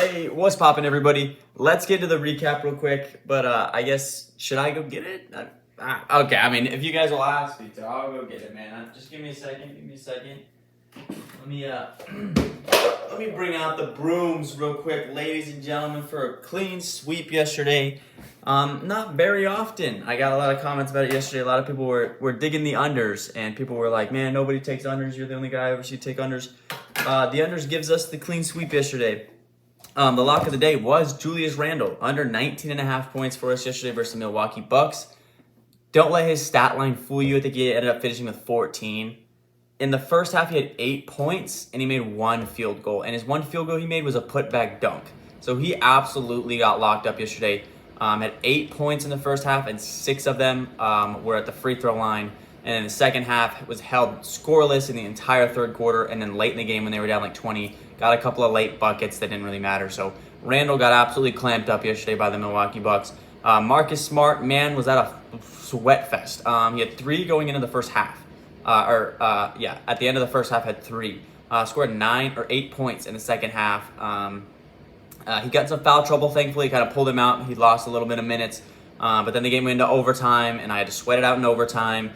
Hey, what's poppin', everybody? Let's get to the recap real quick, but I guess, should I go get it? Okay, I mean, if you guys will ask me to, I'll go get it, man. Just give me a second, Let me, let me bring out the brooms real quick, ladies and gentlemen, for a clean sweep yesterday. Not very often. I got a lot of comments about it yesterday. A lot of people were digging the unders, and people were like, man, nobody takes unders. You're the only guy I ever see take unders. The unders gives us the clean sweep yesterday. The lock of the day was Julius Randle, under 19.5 points for us yesterday versus the Milwaukee Bucks. Don't let his stat line fool you. I think he ended up finishing with 14. In the first half, he had 8 points, and he made 1 field goal. And his 1 field goal he made was a putback dunk. So he absolutely got locked up yesterday. Had 8 points in the first half, and 6 of them were at the free throw line. And in the second half, was held scoreless in the entire third quarter. And then late in the game, when they were down like 20, got a couple of late buckets that didn't really matter. So Randle got absolutely clamped up yesterday by the Milwaukee Bucks. Marcus Smart, man, was at a sweat fest. He had 3 going into the first half. At the end of the first half, had 3. Scored 9 or 8 points in the second half. He got some foul trouble, thankfully. Kind of pulled him out. He lost a little bit of minutes. But then the game went into overtime, and I had to sweat it out in overtime.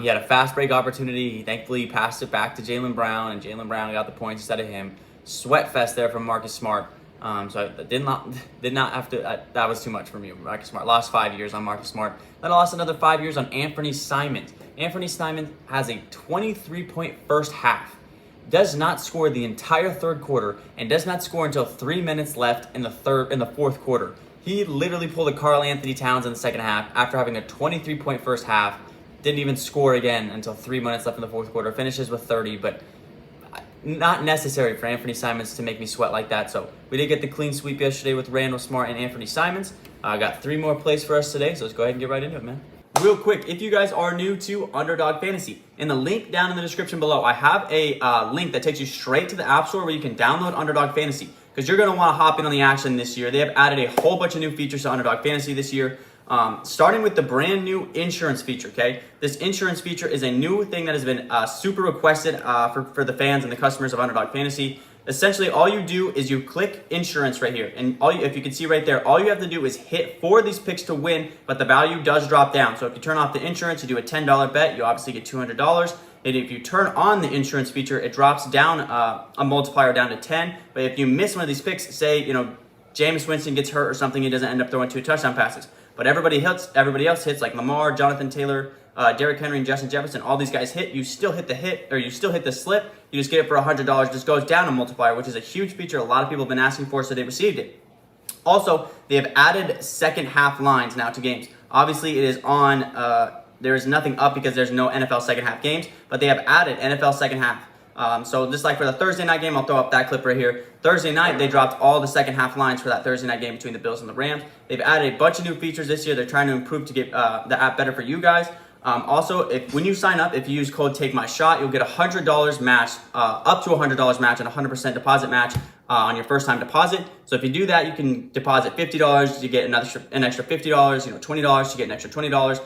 He had a fast break opportunity. He thankfully passed it back to Jaylen Brown, and Jaylen Brown got the points instead of him. Sweat fest there from Marcus Smart. So I did not have to. That was too much for me. Marcus Smart lost 5 years on Marcus Smart. Then I lost another 5 years on Anthony Simons. Anthony Simons has a 23-point first half. Does not score the entire third quarter, and does not score until 3 minutes left in the fourth quarter. He literally pulled a Karl Anthony Towns in the second half after having a 23-point first half. Didn't even score again until 3 minutes left in the fourth quarter. Finishes with 30, but not necessary for Anthony Simons to make me sweat like that. So we did get the clean sweep yesterday with Randle, Smart, and Anthony Simons. I got 3 more plays for us today, so let's go ahead and get right into it, man. Real quick, if you guys are new to Underdog Fantasy, in the link down in the description below, I have a link that takes you straight to the App Store where you can download Underdog Fantasy, because you're going to want to hop in on the action this year. They have added a whole bunch of new features to Underdog Fantasy this year. Starting with the brand new insurance feature, okay? This insurance feature is a new thing that has been super requested for the fans and the customers of Underdog Fantasy. Essentially, all you do is you click insurance right here. And if you can see right there, all you have to do is hit 4 of these picks to win, but the value does drop down. So if you turn off the insurance, you do a $10 bet, you obviously get $200. And if you turn on the insurance feature, it drops down a multiplier down to 10. But if you miss one of these picks, say, Jameis Winston gets hurt or something, he doesn't end up throwing 2 touchdown passes. But everybody else hits, like Lamar, Jonathan Taylor, Derrick Henry, and Justin Jefferson. All these guys hit. You still hit the slip. You just get it for $100. Just goes down a multiplier, which is a huge feature a lot of people have been asking for, so they received it. Also, they have added second half lines now to games. Obviously, it is on. There is nothing up because there's no NFL second half games, but they have added NFL second half. So just like for the Thursday night game, I'll throw up that clip right here. Thursday night, they dropped all the second half lines for that Thursday night game between the Bills and the Rams. They've added a bunch of new features this year. They're trying to improve to get the app better for you guys. Also, when you sign up, if you use code TAKEMYSHOT, you'll get $100 match, up to $100 match and 100% deposit match on your first time deposit. So if you do that, you can deposit $50, you get an extra $50, $20, you get an extra $20.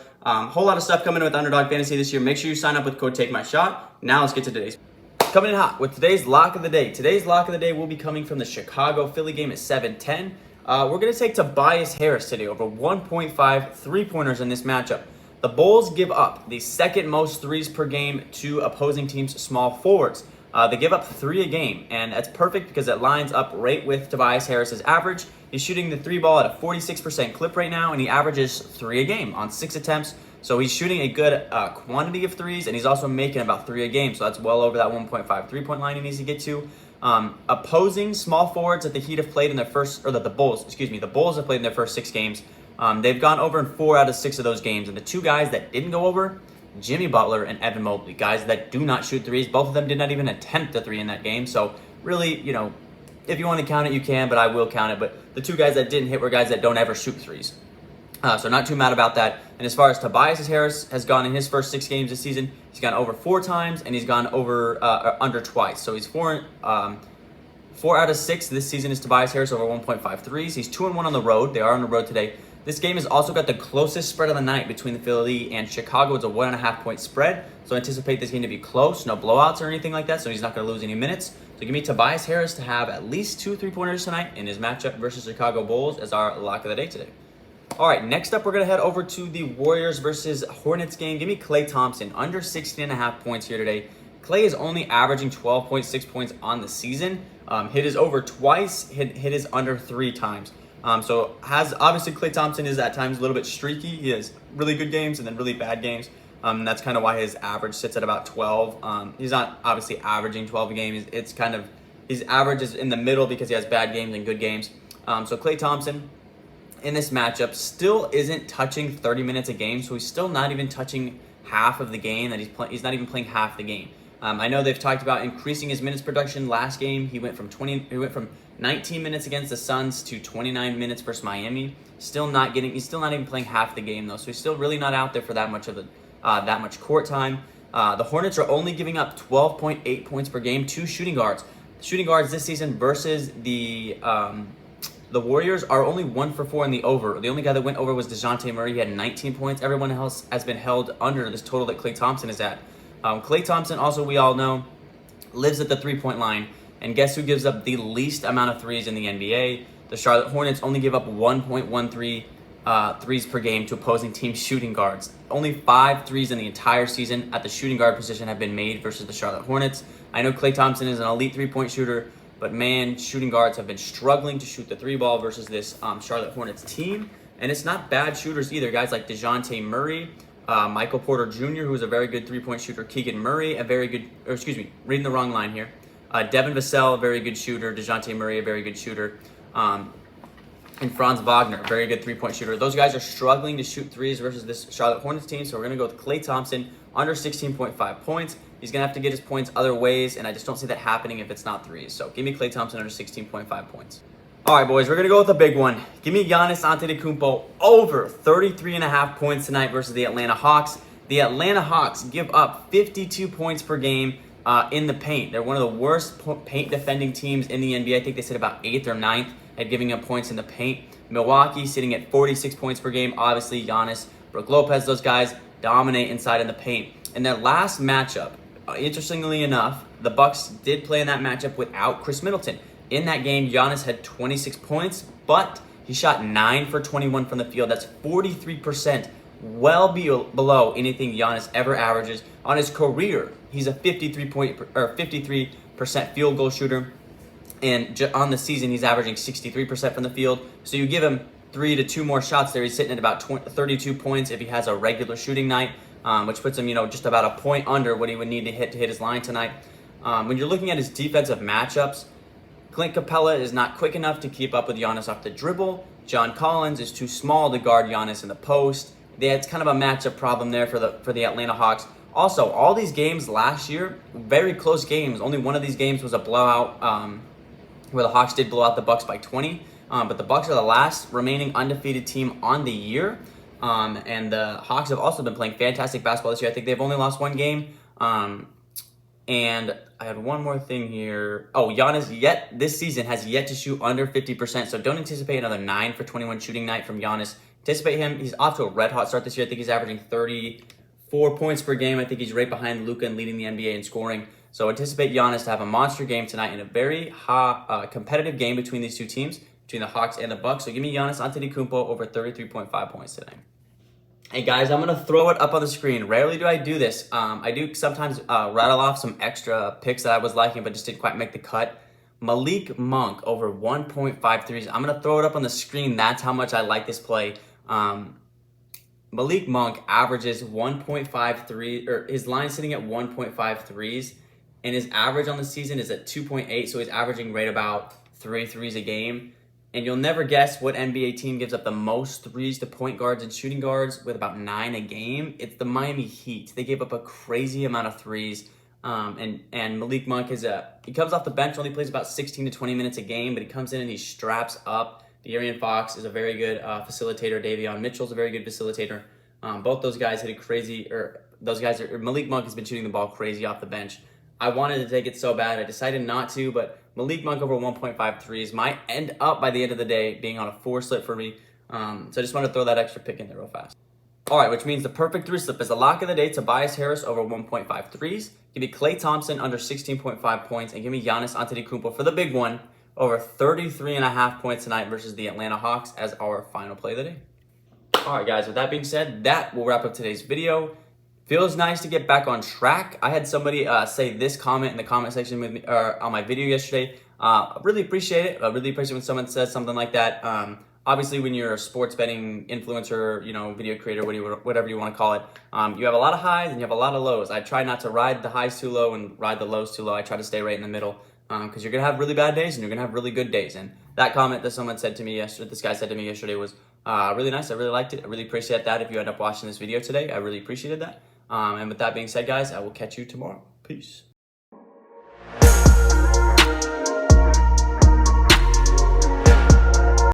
Whole lot of stuff coming in with Underdog Fantasy this year. Make sure you sign up with code TAKEMYSHOT. Now let's get to today's. Coming in hot with today's lock of the day. Today's lock of the day will be coming from the Chicago-Philly game at 7-10. We're going to take Tobias Harris today over 1.5 three-pointers in this matchup. The Bulls give up the second most threes per game to opposing teams' small forwards. They give up 3 a game, and that's perfect because it lines up right with Tobias Harris's average. He's shooting the 3 ball at a 46% clip right now, and he averages 3 a game on 6 attempts. So he's shooting a good quantity of threes, and he's also making about 3 a game. So that's well over that 1.5 3-point line he needs to get to. Opposing small forwards that the Heat have played in their the Bulls have played in their first 6 games. They've gone over in 4 out of 6 of those games. And the 2 guys that didn't go over, Jimmy Butler and Evan Mobley, guys that do not shoot threes. Both of them did not even attempt a 3 in that game. So really, if you want to count it, you can, but I will count it. But the 2 guys that didn't hit were guys that don't ever shoot threes. So not too mad about that. And as far as Tobias Harris has gone in his first 6 games this season, he's gone over 4 times and he's gone over under twice. So he's 4 out of 6 this season is Tobias Harris over 1.5 threes. He's 2-1 on the road. They are on the road today. This game has also got the closest spread of the night between the Philly and Chicago. It's a 1.5 point spread. So anticipate this game to be close, no blowouts or anything like that. So he's not going to lose any minutes. So give me Tobias Harris to have at least 2 3-pointers tonight in his matchup versus Chicago Bulls as our lock of the day today. All right, next up, we're going to head over to the Warriors versus Hornets game. Give me Klay Thompson, under 16.5 points here today. Klay is only averaging 12.6 points on the season. Hit his over twice, hit his under 3 times. So obviously Klay Thompson is at times a little bit streaky. He has really good games and then really bad games. That's kind of why his average sits at about 12. He's not obviously averaging 12 a game. It's kind of, his average is in the middle because he has bad games and good games. So Klay Thompson in this matchup still isn't touching 30 minutes a game. So he's still not even touching half of the game that he's not even playing half the game. I know they've talked about increasing his minutes production. Last game, he went from 19 minutes against the Suns to 29 minutes versus Miami. He's still not even playing half the game though. So he's still really not out there for that much court time. The Hornets are only giving up 12.8 points per game to shooting guards. Shooting guards this season versus the Warriors are only 1 for 4 in the over. The only guy that went over was DeJounte Murray. He had 19 points. Everyone else has been held under this total that Klay Thompson is at. Klay Thompson, also we all know, lives at the 3-point line. And guess who gives up the least amount of threes in the NBA? The Charlotte Hornets only give up 1.13 threes per game to opposing team shooting guards. Only 5 threes in the entire season at the shooting guard position have been made versus the Charlotte Hornets. I know Klay Thompson is an elite 3-point shooter, but man, shooting guards have been struggling to shoot the 3 ball versus this Charlotte Hornets team. And it's not bad shooters either. Guys like DeJounte Murray, Michael Porter Jr., who's a very good 3-point shooter. Keegan Murray, reading the wrong line here. Devin Vassell, a very good shooter. DeJounte Murray, a very good shooter. And Franz Wagner, a very good 3-point shooter. Those guys are struggling to shoot threes versus this Charlotte Hornets team, so we're going to go with Klay Thompson, under 16.5 points. He's going to have to get his points other ways, and I just don't see that happening if it's not threes. So give me Klay Thompson under 16.5 points. All right, boys, we're going to go with a big one. Give me Giannis Antetokounmpo over 33.5 points tonight versus the Atlanta Hawks. The Atlanta Hawks give up 52 points per game in the paint. They're one of the worst paint defending teams in the NBA. I think they sit about 8th or 9th at giving up points in the paint. Milwaukee sitting at 46 points per game. Obviously, Giannis, Brook Lopez, those guys dominate inside in the paint. In their last matchup, interestingly enough, the Bucks did play in that matchup without Chris Middleton. In that game, Giannis had 26 points, but he shot 9 for 21 from the field. That's 43%, well below anything Giannis ever averages. On his career, he's a 53% field goal shooter. And on the season, he's averaging 63% from the field. So you give him 3 to 2 more shots there. He's sitting at about 32 points if he has a regular shooting night, which puts him, just about a point under what he would need to hit his line tonight. When you're looking at his defensive matchups, Clint Capella is not quick enough to keep up with Giannis off the dribble. John Collins is too small to guard Giannis in the post. It's kind of a matchup problem there for the Atlanta Hawks. Also, all these games last year, very close games. Only one of these games was a blowout, where the Hawks did blow out the Bucks by 20. But the Bucks are the last remaining undefeated team on the year. And the Hawks have also been playing fantastic basketball this year. I think they've only lost 1 game. And I had one more thing here. Oh, Giannis this season has yet to shoot under 50%. So don't anticipate another 9 for 21 shooting night from Giannis. Anticipate him. He's off to a red hot start this year. I think he's averaging 34 points per game. I think he's right behind Luka and leading the NBA in scoring. So anticipate Giannis to have a monster game tonight in a very hot, competitive game between these two teams, between the Hawks and the Bucks. So give me Giannis Antetokounmpo over 33.5 points today. Hey guys, I'm going to throw it up on the screen. Rarely do I do this. I do sometimes rattle off some extra picks that I was liking but just didn't quite make the cut. Malik Monk over 1.5 threes. I'm going to throw it up on the screen. That's how much I like this play. Malik Monk averages 1.53, or his line sitting at 1.5 threes, and his average on the season is at 2.8, so he's averaging right about 3 threes a game. And you'll never guess what NBA team gives up the most threes to point guards and shooting guards with about 9 a game. It's the Miami Heat. They gave up a crazy amount of threes. And Malik Monk he comes off the bench, only plays about 16 to 20 minutes a game, but he comes in and he straps up. De'Aaron Fox is a very good facilitator. Davion Mitchell's a very good facilitator. Both those guys hit Malik Monk has been shooting the ball crazy off the bench. I wanted to take it so bad. I decided not to, but Malik Monk over 1.5 threes might end up by the end of the day being on a 4 slip for me. So I just wanted to throw that extra pick in there real fast. All right, which means the perfect three slip is the lock of the day, Tobias Harris over 1.5 threes. Give me Klay Thompson under 16.5 points. And give me Giannis Antetokounmpo for the big one over 33.5 points tonight versus the Atlanta Hawks as our final play of the day. All right, guys, with that being said, that will wrap up today's video. Feels nice to get back on track. I had somebody say this comment in the comment section with me, on my video yesterday. I really appreciate it. I really appreciate when someone says something like that. Obviously, when you're a sports betting influencer, video creator, whatever you want to call it, you have a lot of highs and you have a lot of lows. I try not to ride the highs too low and ride the lows too low. I try to stay right in the middle because you're going to have really bad days and you're going to have really good days. And that comment that someone said to me yesterday, this guy said to me yesterday was really nice. I really liked it. I really appreciate that. If you end up watching this video today, I really appreciated that. And with that being said, guys, I will catch you tomorrow. Peace.